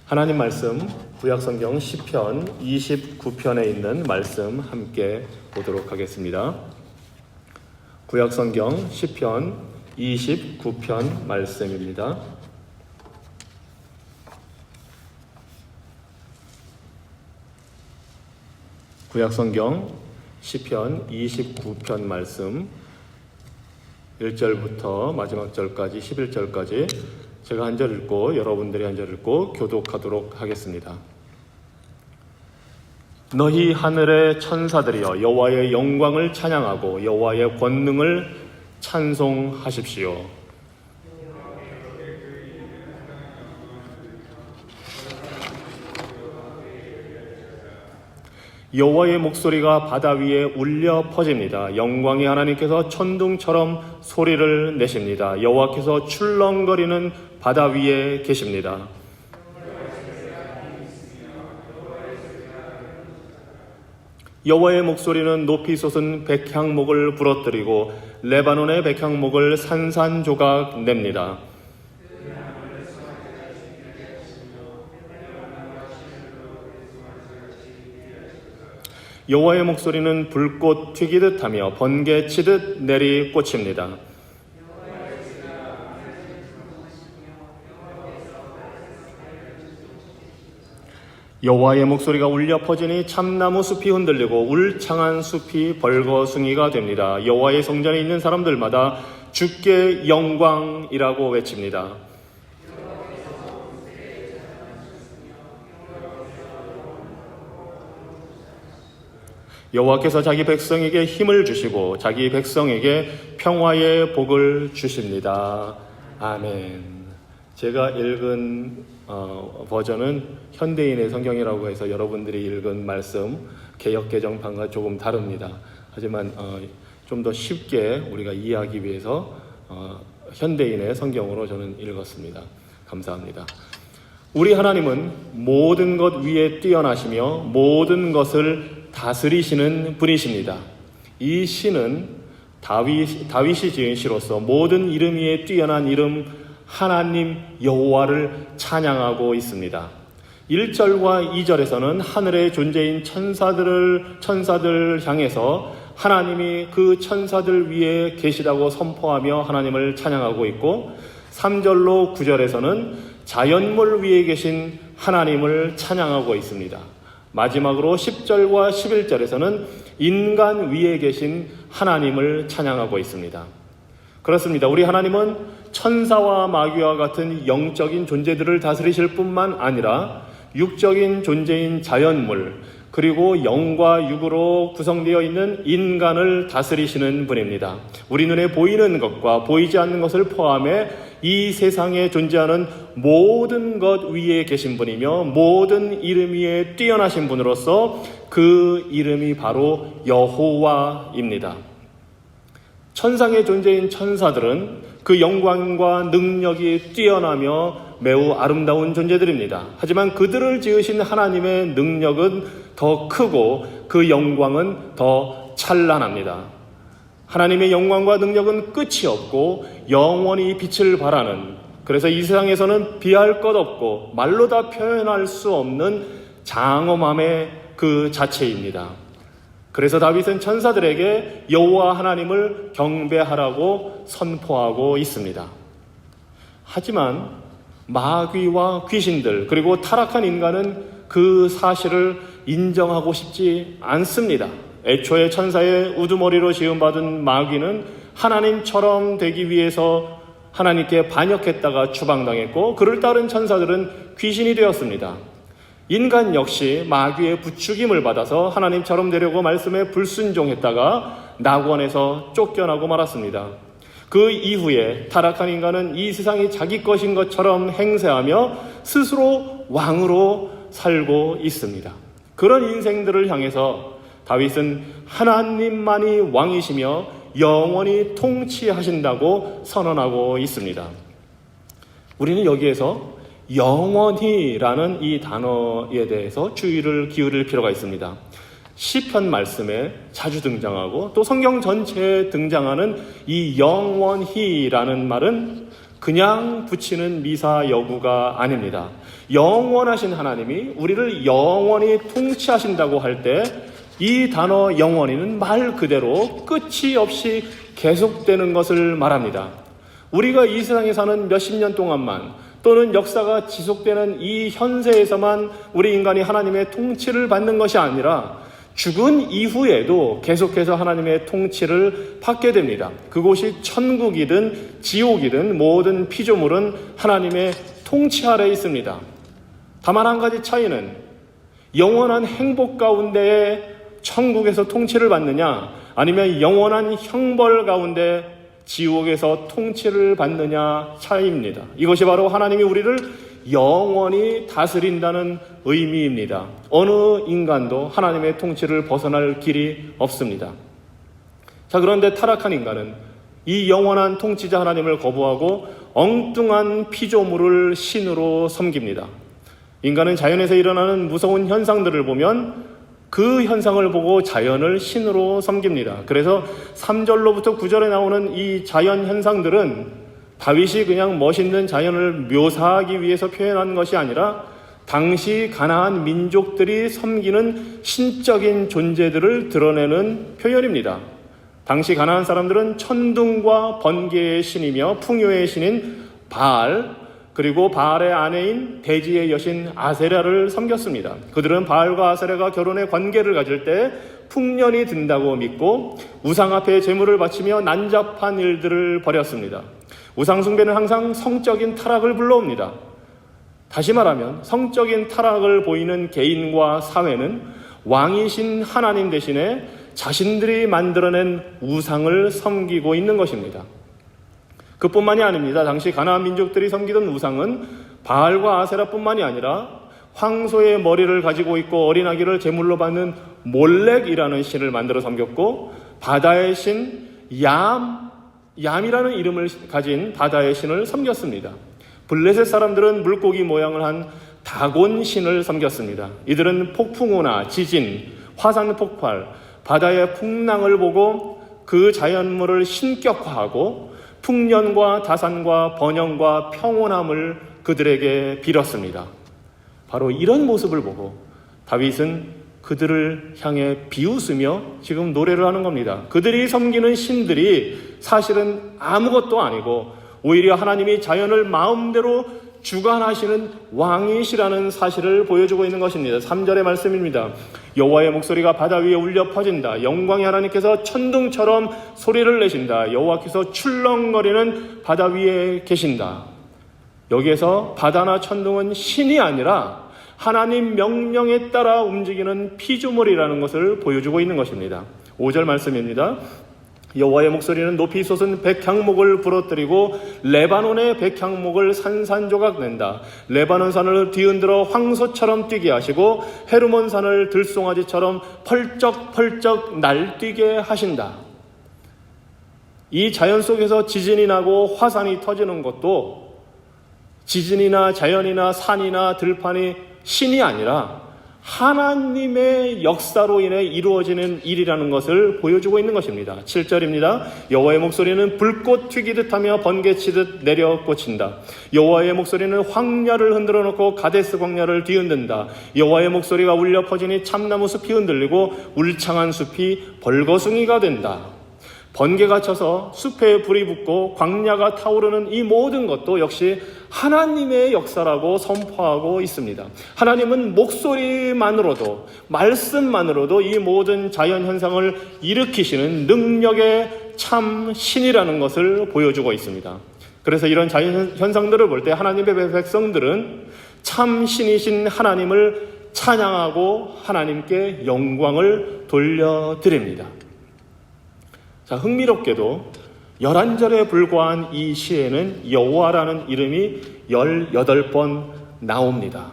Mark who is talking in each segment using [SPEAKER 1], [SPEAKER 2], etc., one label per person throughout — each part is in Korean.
[SPEAKER 1] 하나님 말씀 구약성경 시편 29편에 있는 말씀 함께 보도록 하겠습니다. 구약성경 시편 29편 말씀입니다. 구약성경 시편 29편 말씀 1절부터 마지막 절까지 11절까지 제가 한 절 읽고 여러분들이 한 절 읽고 교독하도록 하겠습니다. 너희 하늘의 천사들이여 여호와의 영광을 찬양하고 여호와의 권능을 찬송하십시오. 여호와의 목소리가 바다 위에 울려 퍼집니다. 영광의 하나님께서 천둥처럼 소리를 내십니다. 여호와께서 출렁거리는 바다 위에 계십니다. 여호와의 목소리는 높이 솟은 백향목을 부러뜨리고 레바논의 백향목을 산산조각 냅니다. 여호와의 목소리는 불꽃 튀기듯 하며 번개 치듯 내리 꽂힙니다. 여호와의 목소리가 울려 퍼지니 참나무 숲이 흔들리고 울창한 숲이 벌거숭이가 됩니다. 여호와의 성전에 있는 사람들마다 주께 영광이라고 외칩니다. 여호와께서 자기 백성에게 힘을 주시고 자기 백성에게 평화의 복을 주십니다. 아멘. 제가 읽은 버전은 현대인의 성경이라고 해서 여러분들이 읽은 말씀 개역 개정판과 조금 다릅니다. 하지만 좀 더 쉽게 우리가 이해하기 위해서 현대인의 성경으로 저는 읽었습니다. 감사합니다. 우리 하나님은 모든 것 위에 뛰어나시며 모든 것을 다스리시는 분이십니다. 이 시는 다윗이 지은 시로서 모든 이름 위에 뛰어난 이름 하나님 여호와를 찬양하고 있습니다. 1절과 2절에서는 하늘의 존재인 천사들 향해서 하나님이 그 천사들 위에 계시다고 선포하며 하나님을 찬양하고 있고 3절로 9절에서는 자연물 위에 계신 하나님을 찬양하고 있습니다. 마지막으로 10절과 11절에서는 인간 위에 계신 하나님을 찬양하고 있습니다. 그렇습니다. 우리 하나님은 천사와 마귀와 같은 영적인 존재들을 다스리실 뿐만 아니라 육적인 존재인 자연물 그리고 영과 육으로 구성되어 있는 인간을 다스리시는 분입니다. 우리 눈에 보이는 것과 보이지 않는 것을 포함해 이 세상에 존재하는 모든 것 위에 계신 분이며 모든 이름 위에 뛰어나신 분으로서 그 이름이 바로 여호와입니다. 천상의 존재인 천사들은 그 영광과 능력이 뛰어나며 매우 아름다운 존재들입니다. 하지만 그들을 지으신 하나님의 능력은 더 크고 그 영광은 더 찬란합니다. 하나님의 영광과 능력은 끝이 없고 영원히 빛을 발하는, 그래서 이 세상에서는 비할 것 없고 말로 다 표현할 수 없는 장엄함의 그 자체입니다. 그래서 다윗은 천사들에게 여호와 하나님을 경배하라고 선포하고 있습니다. 하지만 마귀와 귀신들 그리고 타락한 인간은 그 사실을 인정하고 싶지 않습니다. 애초에 천사의 우두머리로 지음받은 마귀는 하나님처럼 되기 위해서 하나님께 반역했다가 추방당했고 그를 따른 천사들은 귀신이 되었습니다. 인간 역시 마귀의 부추김을 받아서 하나님처럼 되려고 말씀에 불순종했다가 낙원에서 쫓겨나고 말았습니다. 그 이후에 타락한 인간은 이 세상이 자기 것인 것처럼 행세하며 스스로 왕으로 살고 있습니다. 그런 인생들을 향해서 다윗은 하나님만이 왕이시며 영원히 통치하신다고 선언하고 있습니다. 우리는 여기에서 영원히라는 이 단어에 대해서 주의를 기울일 필요가 있습니다. 시편 말씀에 자주 등장하고 또 성경 전체에 등장하는 이 영원히라는 말은 그냥 붙이는 미사 여구가 아닙니다. 영원하신 하나님이 우리를 영원히 통치하신다고 할 때 이 단어 영원히는 말 그대로 끝이 없이 계속되는 것을 말합니다. 우리가 이 세상에 사는 몇십 년 동안만 또는 역사가 지속되는 이 현세에서만 우리 인간이 하나님의 통치를 받는 것이 아니라 죽은 이후에도 계속해서 하나님의 통치를 받게 됩니다. 그곳이 천국이든 지옥이든 모든 피조물은 하나님의 통치 아래에 있습니다. 다만 한 가지 차이는 영원한 행복 가운데에 천국에서 통치를 받느냐 아니면 영원한 형벌 가운데 지옥에서 통치를 받느냐 차이입니다. 이것이 바로 하나님이 우리를 영원히 다스린다는 의미입니다. 어느 인간도 하나님의 통치를 벗어날 길이 없습니다. 자, 그런데 타락한 인간은 이 영원한 통치자 하나님을 거부하고 엉뚱한 피조물을 신으로 섬깁니다. 인간은 자연에서 일어나는 무서운 현상들을 보면 그 현상을 보고 자연을 신으로 섬깁니다. 그래서 3절로부터 9절에 나오는 이 자연 현상들은 다윗이 그냥 멋있는 자연을 묘사하기 위해서 표현한 것이 아니라 당시 가나안 민족들이 섬기는 신적인 존재들을 드러내는 표현입니다. 당시 가나안 사람들은 천둥과 번개의 신이며 풍요의 신인 바알, 그리고 바알의 아내인 대지의 여신 아세라를 섬겼습니다. 그들은 바알과 아세라가 결혼의 관계를 가질 때 풍년이 든다고 믿고 우상 앞에 제물을 바치며 난잡한 일들을 벌였습니다. 우상 숭배는 항상 성적인 타락을 불러옵니다. 다시 말하면 성적인 타락을 보이는 개인과 사회는 왕이신 하나님 대신에 자신들이 만들어낸 우상을 섬기고 있는 것입니다. 그뿐만이 아닙니다. 당시 가나안 민족들이 섬기던 우상은 바알과 아세라뿐만이 아니라 황소의 머리를 가지고 있고 어린아기를 제물로 받는 몰렉이라는 신을 만들어 섬겼고 바다의 신 얌이라는 이름을 가진 바다의 신을 섬겼습니다. 블레셋 사람들은 물고기 모양을 한 다곤 신을 섬겼습니다. 이들은 폭풍우나 지진, 화산 폭발, 바다의 풍랑을 보고 그 자연물을 신격화하고 풍년과 다산과 번영과 평온함을 그들에게 빌었습니다. 바로 이런 모습을 보고 다윗은 그들을 향해 비웃으며 지금 노래를 하는 겁니다. 그들이 섬기는 신들이 사실은 아무것도 아니고 오히려 하나님이 자연을 마음대로 주관하시는 왕이시라는 사실을 보여주고 있는 것입니다. 3절의 말씀입니다. 여호와의 목소리가 바다 위에 울려 퍼진다. 영광의 하나님께서 천둥처럼 소리를 내신다. 여호와께서 출렁거리는 바다 위에 계신다. 여기에서 바다나 천둥은 신이 아니라 하나님 명령에 따라 움직이는 피조물이라는 것을 보여주고 있는 것입니다. 5절 말씀입니다. 여호와의 목소리는 높이 솟은 백향목을 부러뜨리고 레바논의 백향목을 산산조각 낸다. 레바논 산을 뒤흔들어 황소처럼 뛰게 하시고 헤르몬 산을 들송아지처럼 펄쩍펄쩍 날뛰게 하신다. 이 자연 속에서 지진이 나고 화산이 터지는 것도 지진이나 자연이나 산이나 들판이 신이 아니라 하나님의 역사로 인해 이루어지는 일이라는 것을 보여주고 있는 것입니다. 7절입니다. 여호와의 목소리는 불꽃 튀기듯 하며 번개치듯 내려 꽂힌다. 여호와의 목소리는 황야를 흔들어 놓고 가데스 광야를 뒤흔든다. 여호와의 목소리가 울려 퍼지니 참나무 숲이 흔들리고 울창한 숲이 벌거숭이가 된다. 번개가 쳐서 숲에 불이 붙고 광야가 타오르는 이 모든 것도 역시 하나님의 역사라고 선포하고 있습니다. 하나님은 목소리만으로도 말씀만으로도 이 모든 자연 현상을 일으키시는 능력의 참 신이라는 것을 보여주고 있습니다. 그래서 이런 자연 현상들을 볼 때 하나님의 백성들은 참 신이신 하나님을 찬양하고 하나님께 영광을 돌려드립니다. 자, 흥미롭게도 11절에 불과한 이 시에는 여호와라는 이름이 18번 나옵니다.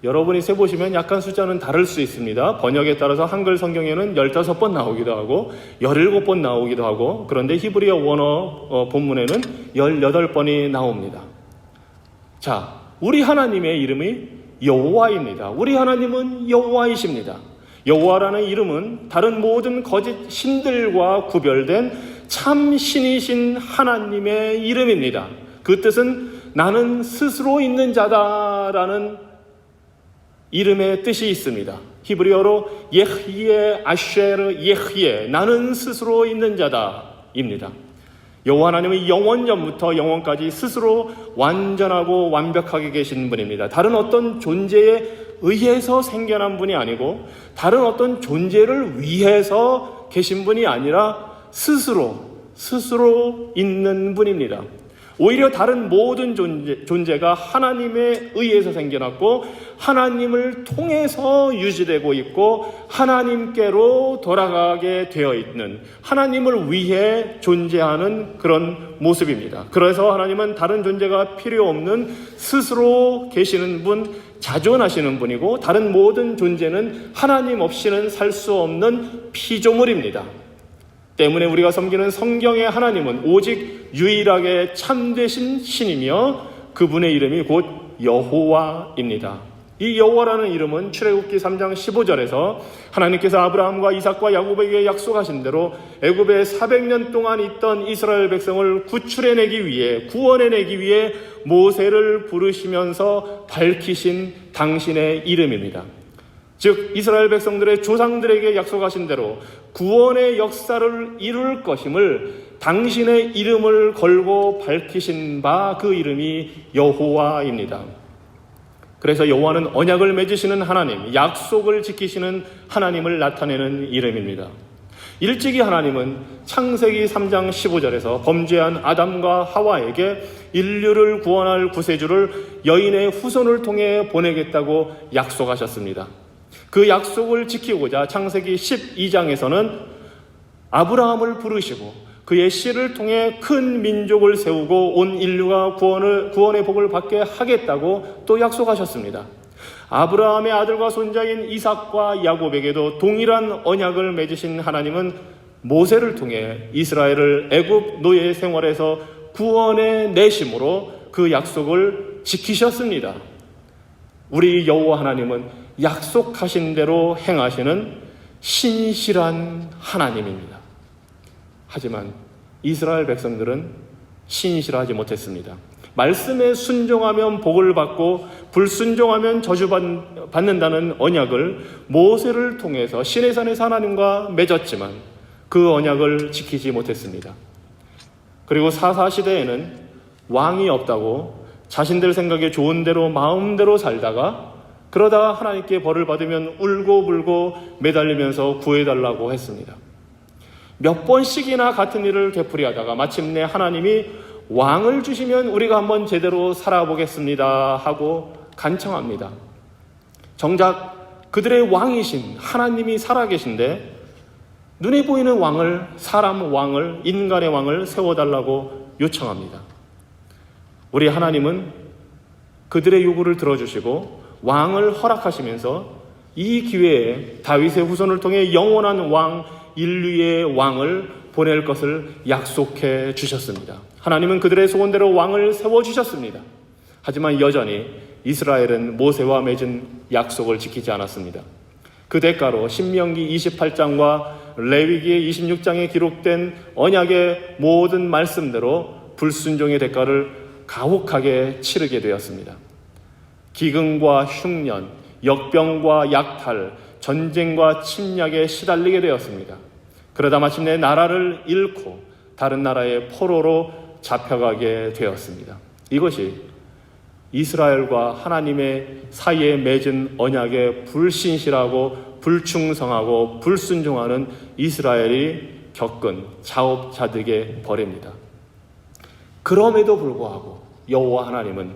[SPEAKER 1] 여러분이 세보시면 약간 숫자는 다를 수 있습니다. 번역에 따라서 한글 성경에는 15번 나오기도 하고 17번 나오기도 하고, 그런데 히브리어 원어 본문에는 18번이 나옵니다. 자, 우리 하나님의 이름이 여호와입니다. 우리 하나님은 여호와이십니다. 여호와라는 이름은 다른 모든 거짓 신들과 구별된 참 신이신 하나님의 이름입니다. 그 뜻은 나는 스스로 있는 자다라는 이름의 뜻이 있습니다. 히브리어로 예흐예 아쉐르 예흐예, 나는 스스로 있는 자다입니다. 여호와 하나님은 영원 전부터 영원까지 스스로 완전하고 완벽하게 계신 분입니다. 다른 어떤 존재에 의해서 생겨난 분이 아니고 다른 어떤 존재를 위해서 계신 분이 아니라 스스로 있는 분입니다. 오히려 다른 모든 존재가 하나님에 의해서 생겨났고 하나님을 통해서 유지되고 있고 하나님께로 돌아가게 되어 있는, 하나님을 위해 존재하는 그런 모습입니다. 그래서 하나님은 다른 존재가 필요 없는 스스로 계시는 분, 자존하시는 분이고 다른 모든 존재는 하나님 없이는 살 수 없는 피조물입니다. 때문에 우리가 섬기는 성경의 하나님은 오직 유일하게 참되신 신이며 그분의 이름이 곧 여호와입니다. 이 여호와라는 이름은 출애굽기 3장 15절에서 하나님께서 아브라함과 이삭과 야곱에게 약속하신 대로 애굽에 400년 동안 있던 이스라엘 백성을 구출해내기 위해, 구원해내기 위해 모세를 부르시면서 밝히신 당신의 이름입니다. 즉 이스라엘 백성들의 조상들에게 약속하신 대로 구원의 역사를 이룰 것임을 당신의 이름을 걸고 밝히신 바 그 이름이 여호와입니다. 그래서 여호와는 언약을 맺으시는 하나님, 약속을 지키시는 하나님을 나타내는 이름입니다. 일찍이 하나님은 창세기 3장 15절에서 범죄한 아담과 하와에게 인류를 구원할 구세주를 여인의 후손을 통해 보내겠다고 약속하셨습니다. 그 약속을 지키고자 창세기 12장에서는 아브라함을 부르시고 그의 씨를 통해 큰 민족을 세우고 온 인류가 구원의 복을 받게 하겠다고 또 약속하셨습니다. 아브라함의 아들과 손자인 이삭과 야곱에게도 동일한 언약을 맺으신 하나님은 모세를 통해 이스라엘을 애굽 노예 생활에서 구원해 내심으로 그 약속을 지키셨습니다. 우리 여호와 하나님은 약속하신 대로 행하시는 신실한 하나님입니다. 하지만 이스라엘 백성들은 신실하지 못했습니다. 말씀에 순종하면 복을 받고 불순종하면 저주받는다는 언약을 모세를 통해서 시내산에서 하나님과 맺었지만 그 언약을 지키지 못했습니다. 그리고 사사시대에는 왕이 없다고 자신들 생각에 좋은 대로 마음대로 살다가 그러다가 하나님께 벌을 받으면 울고불고 매달리면서 구해달라고 했습니다. 몇 번씩이나 같은 일을 되풀이하다가 마침내 하나님이 왕을 주시면 우리가 한번 제대로 살아보겠습니다 하고 간청합니다. 정작 그들의 왕이신 하나님이 살아계신데 눈에 보이는 왕을, 사람 왕을, 인간의 왕을 세워달라고 요청합니다. 우리 하나님은 그들의 요구를 들어주시고 왕을 허락하시면서 이 기회에 다윗의 후손을 통해 영원한 왕, 인류의 왕을 보낼 것을 약속해 주셨습니다. 하나님은 그들의 소원대로 왕을 세워주셨습니다. 하지만 여전히 이스라엘은 모세와 맺은 약속을 지키지 않았습니다. 그 대가로 신명기 28장과 레위기 26장에 기록된 언약의 모든 말씀대로 불순종의 대가를 가혹하게 치르게 되었습니다. 기근과 흉년, 역병과 약탈, 전쟁과 침략에 시달리게 되었습니다. 그러다 마침내 나라를 잃고 다른 나라의 포로로 잡혀가게 되었습니다. 이것이 이스라엘과 하나님의 사이에 맺은 언약에 불신실하고 불충성하고 불순종하는 이스라엘이 겪은 자업자득의 벌입니다. 그럼에도 불구하고 여호와 하나님은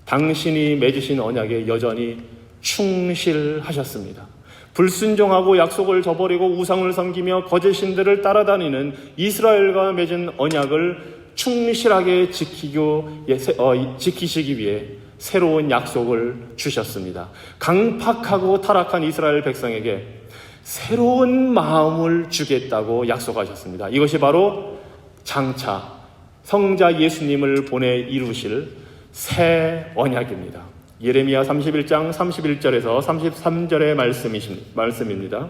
[SPEAKER 1] 당신이 맺으신 언약에 여전히 충실하셨습니다. 불순종하고 약속을 저버리고 우상을 섬기며 거짓 신들을 따라다니는 이스라엘과 맺은 언약을 충실하게 지키시기 위해 새로운 약속을 주셨습니다. 강팍하고 타락한 이스라엘 백성에게 새로운 마음을 주겠다고 약속하셨습니다. 이것이 바로 장차 성자 예수님을 보내 이루실 새 언약입니다. 예레미야 31장 31절에서 33절의 말씀입니다.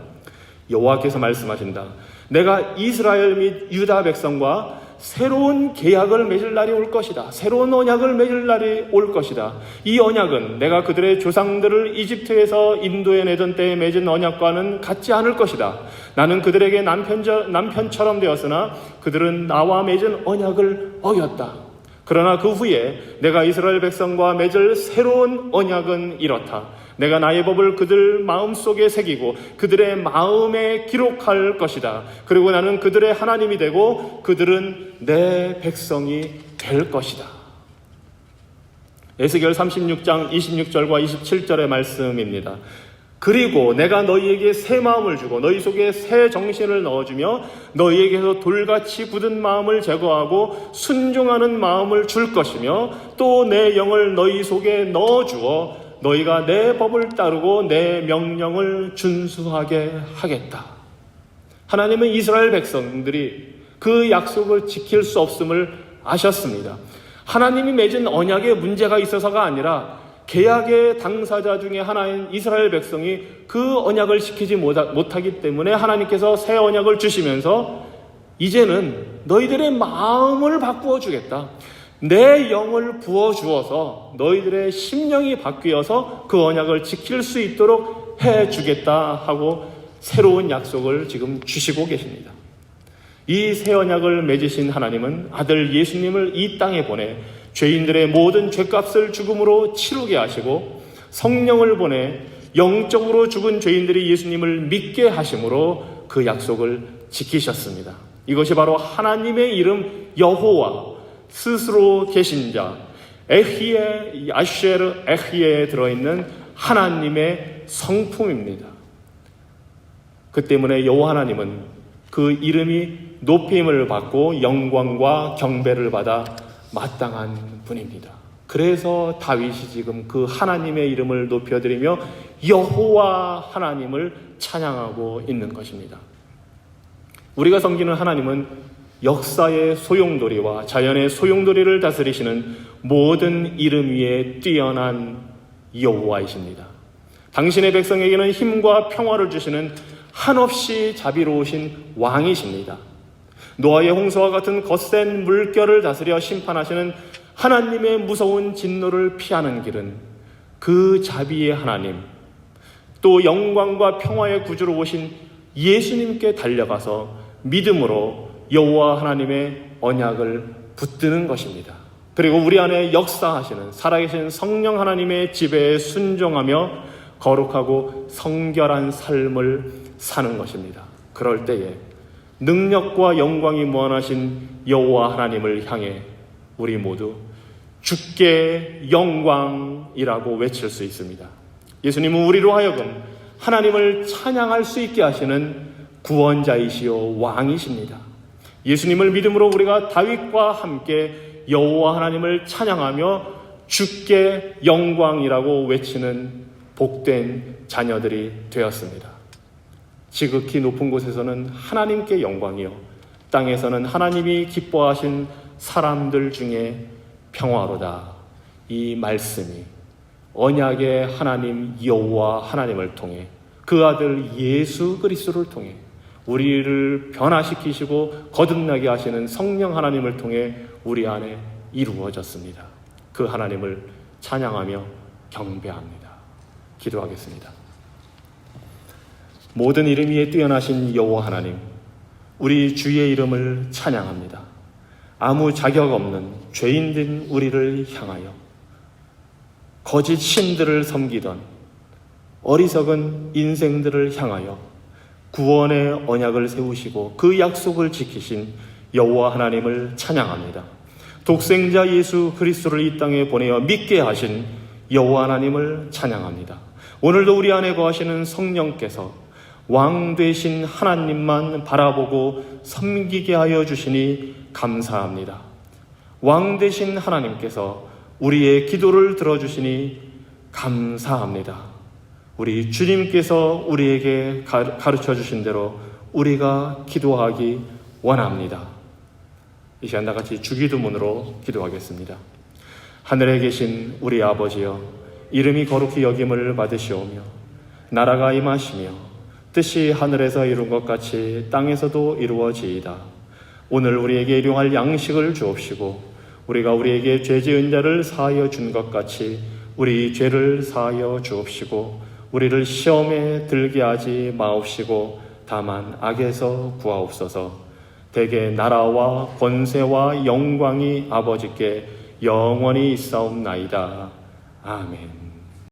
[SPEAKER 1] 여호와께서 말씀하신다. 내가 이스라엘 및 유다 백성과 새로운 계약을 맺을 날이 올 것이다. 새로운 언약을 맺을 날이 올 것이다. 이 언약은 내가 그들의 조상들을 이집트에서 인도해 내던 때에 맺은 언약과는 같지 않을 것이다. 나는 그들에게 남편처럼 되었으나 그들은 나와 맺은 언약을 어겼다. 그러나 그 후에 내가 이스라엘 백성과 맺을 새로운 언약은 이렇다. 내가 나의 법을 그들 마음속에 새기고 그들의 마음에 기록할 것이다. 그리고 나는 그들의 하나님이 되고 그들은 내 백성이 될 것이다. 에스겔 36장 26절과 27절의 말씀입니다. 그리고 내가 너희에게 새 마음을 주고 너희 속에 새 정신을 넣어주며 너희에게서 돌같이 굳은 마음을 제거하고 순종하는 마음을 줄 것이며 또 내 영을 너희 속에 넣어주어 너희가 내 법을 따르고 내 명령을 준수하게 하겠다. 하나님은 이스라엘 백성들이 그 약속을 지킬 수 없음을 아셨습니다. 하나님이 맺은 언약에 문제가 있어서가 아니라 계약의 당사자 중에 하나인 이스라엘 백성이 그 언약을 지키지 못하기 때문에 하나님께서 새 언약을 주시면서 이제는 너희들의 마음을 바꾸어 주겠다. 내 영을 부어주어서 너희들의 심령이 바뀌어서 그 언약을 지킬 수 있도록 해주겠다 하고 새로운 약속을 지금 주시고 계십니다. 이 새 언약을 맺으신 하나님은 아들 예수님을 이 땅에 보내 죄인들의 모든 죄값을 죽음으로 치르게 하시고 성령을 보내 영적으로 죽은 죄인들이 예수님을 믿게 하심으로 그 약속을 지키셨습니다. 이것이 바로 하나님의 이름 여호와 스스로 계신 자 에히에 아쉐르 에히에에 들어있는 하나님의 성품입니다. 그 때문에 여호와 하나님은 그 이름이 높임을 받고 영광과 경배를 받아 마땅한 분입니다. 그래서 다윗이 지금 그 하나님의 이름을 높여드리며 여호와 하나님을 찬양하고 있는 것입니다. 우리가 섬기는 하나님은 역사의 소용돌이와 자연의 소용돌이를 다스리시는 모든 이름 위에 뛰어난 여호와이십니다. 당신의 백성에게는 힘과 평화를 주시는 한없이 자비로우신 왕이십니다. 노아의 홍수와 같은 거센 물결을 다스려 심판하시는 하나님의 무서운 진노를 피하는 길은 그 자비의 하나님, 또 영광과 평화의 구주로 오신 예수님께 달려가서 믿음으로 여호와 하나님의 언약을 붙드는 것입니다. 그리고 우리 안에 역사하시는 살아계신 성령 하나님의 지배에 순종하며 거룩하고 성결한 삶을 사는 것입니다. 그럴 때에 능력과 영광이 무한하신 여호와 하나님을 향해 우리 모두 주께 영광이라고 외칠 수 있습니다. 예수님은 우리로 하여금 하나님을 찬양할 수 있게 하시는 구원자이시오 왕이십니다. 예수님을 믿음으로 우리가 다윗과 함께 여호와 하나님을 찬양하며 주께 영광이라고 외치는 복된 자녀들이 되었습니다. 지극히 높은 곳에서는 하나님께 영광이요 땅에서는 하나님이 기뻐하신 사람들 중에 평화로다. 이 말씀이 언약의 하나님 여호와 하나님을 통해 그 아들 예수 그리스도를 통해 우리를 변화시키시고 거듭나게 하시는 성령 하나님을 통해 우리 안에 이루어졌습니다. 그 하나님을 찬양하며 경배합니다. 기도하겠습니다. 모든 이름 위에 뛰어나신 여호와 하나님, 우리 주의 이름을 찬양합니다. 아무 자격 없는 죄인된 우리를 향하여 거짓 신들을 섬기던 어리석은 인생들을 향하여 구원의 언약을 세우시고 그 약속을 지키신 여호와 하나님을 찬양합니다. 독생자 예수 그리스도를 이 땅에 보내어 믿게 하신 여호와 하나님을 찬양합니다. 오늘도 우리 안에 거하시는 성령께서 왕 되신 하나님만 바라보고 섬기게 하여 주시니 감사합니다. 왕 되신 하나님께서 우리의 기도를 들어주시니 감사합니다. 우리 주님께서 우리에게 가르쳐 주신 대로 우리가 기도하기 원합니다. 이 시간 다 같이 주기도문으로 기도하겠습니다. 하늘에 계신 우리 아버지여, 이름이 거룩히 여김을 받으시오며 나라가 임하시며 뜻이 하늘에서 이룬 것 같이 땅에서도 이루어지이다. 오늘 우리에게 일용할 양식을 주옵시고 우리가 우리에게 죄 지은 자를 사하여 준 것 같이 우리 죄를 사하여 주옵시고 우리를 시험에 들게 하지 마옵시고 다만 악에서 구하옵소서. 대개 나라와 권세와 영광이 아버지께 영원히 있사옵나이다. 아멘.